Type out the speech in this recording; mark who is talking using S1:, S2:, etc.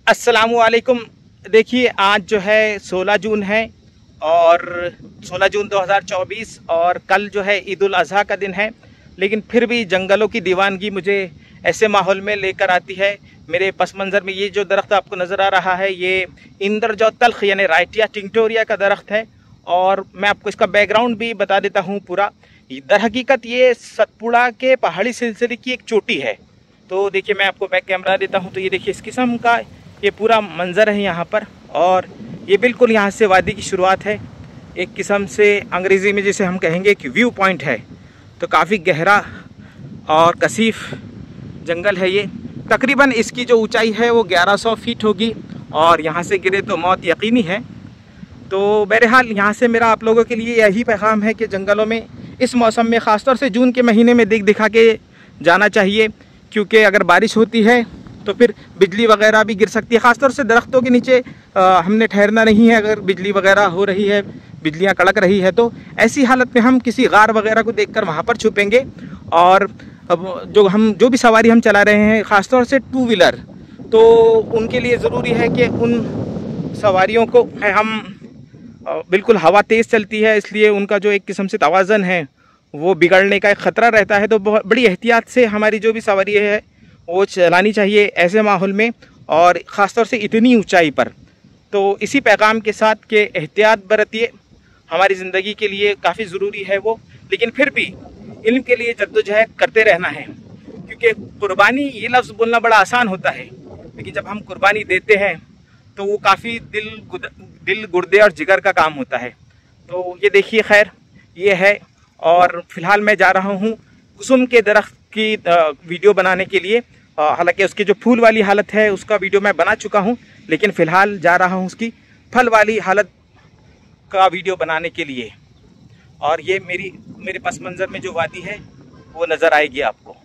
S1: अस्सलामुअलैकुम। देखिए आज जो है 16 जून है और 16 जून 2024 और कल जो है ईद उल अज़हा का दिन है, लेकिन फिर भी जंगलों की दीवानगी मुझे ऐसे माहौल में लेकर आती है। मेरे पस मंज़र में ये जो दरख्त आपको नज़र आ रहा है ये इंद्रजौ तल्ख यानी राइटिया टिंक्टोरिया का दरख्त है और मैं आपको इसका बैकग्राउंड भी बता देता हूँ पूरा। दर हकीकत ये सतपुड़ा के पहाड़ी सिलसिले की एक चोटी है। तो देखिए मैं आपको बैक कैमरा देता हूँ, तो ये देखिए इस किस्म का ये पूरा मंज़र है यहाँ पर और ये बिल्कुल यहाँ से वादी की शुरुआत है। एक किस्म से अंग्रेज़ी में जिसे हम कहेंगे कि व्यू पॉइंट है। तो काफ़ी गहरा और कसीफ जंगल है ये। तकरीबन इसकी जो ऊंचाई है वो 1100 फीट होगी और यहाँ से गिरे तो मौत यकीनी है। तो बहरहाल यहाँ से मेरा आप लोगों के लिए यही पैगाम है कि जंगलों में इस मौसम में ख़ासतौर से जून के महीने में दिखा के जाना चाहिए, क्योंकि अगर बारिश होती है तो फिर बिजली वगैरह भी गिर सकती है। ख़ासतौर से दरख्तों के नीचे हमने ठहरना नहीं है। अगर बिजली वगैरह हो रही है, बिजलियां कड़क रही है, तो ऐसी हालत में हम किसी गार वगैरह को देखकर वहाँ पर छुपेंगे। और अब जो भी सवारी हम चला रहे हैं, ख़ासतौर से टू व्हीलर, तो उनके लिए ज़रूरी है कि उन सवारियों को हम बिल्कुल हवा तेज़ चलती है, इसलिए उनका जो एक किस्म से तवाज़न है वो बिगड़ने का एक ख़तरा रहता है। तो बहुत बड़ी एहतियात से हमारी जो भी सवारी है वो चलानी चाहिए ऐसे माहौल में, और ख़ास तौर से इतनी ऊंचाई पर। तो इसी पैगाम के साथ कि एहतियात बरतिए, हमारी ज़िंदगी के लिए काफ़ी ज़रूरी है वो, लेकिन फिर भी इल्म के लिए जद्दोजहद करते रहना है। क्योंकि कुर्बानी ये लफ्ज़ बोलना बड़ा आसान होता है, लेकिन जब हम कुर्बानी देते हैं तो वो काफ़ी दिल गुर्दे और जिगर का काम होता है। तो ये देखिए, खैर ये है। और फ़िलहाल मैं जा रहा हूँ कुसुम के दरख्त की वीडियो बनाने के लिए। हालांकि उसकी जो फूल वाली हालत है उसका वीडियो मैं बना चुका हूँ, लेकिन फ़िलहाल जा रहा हूँ उसकी फल वाली हालत का वीडियो बनाने के लिए। और ये मेरे पस मंज़र में जो वादी है वो नज़र आएगी आपको।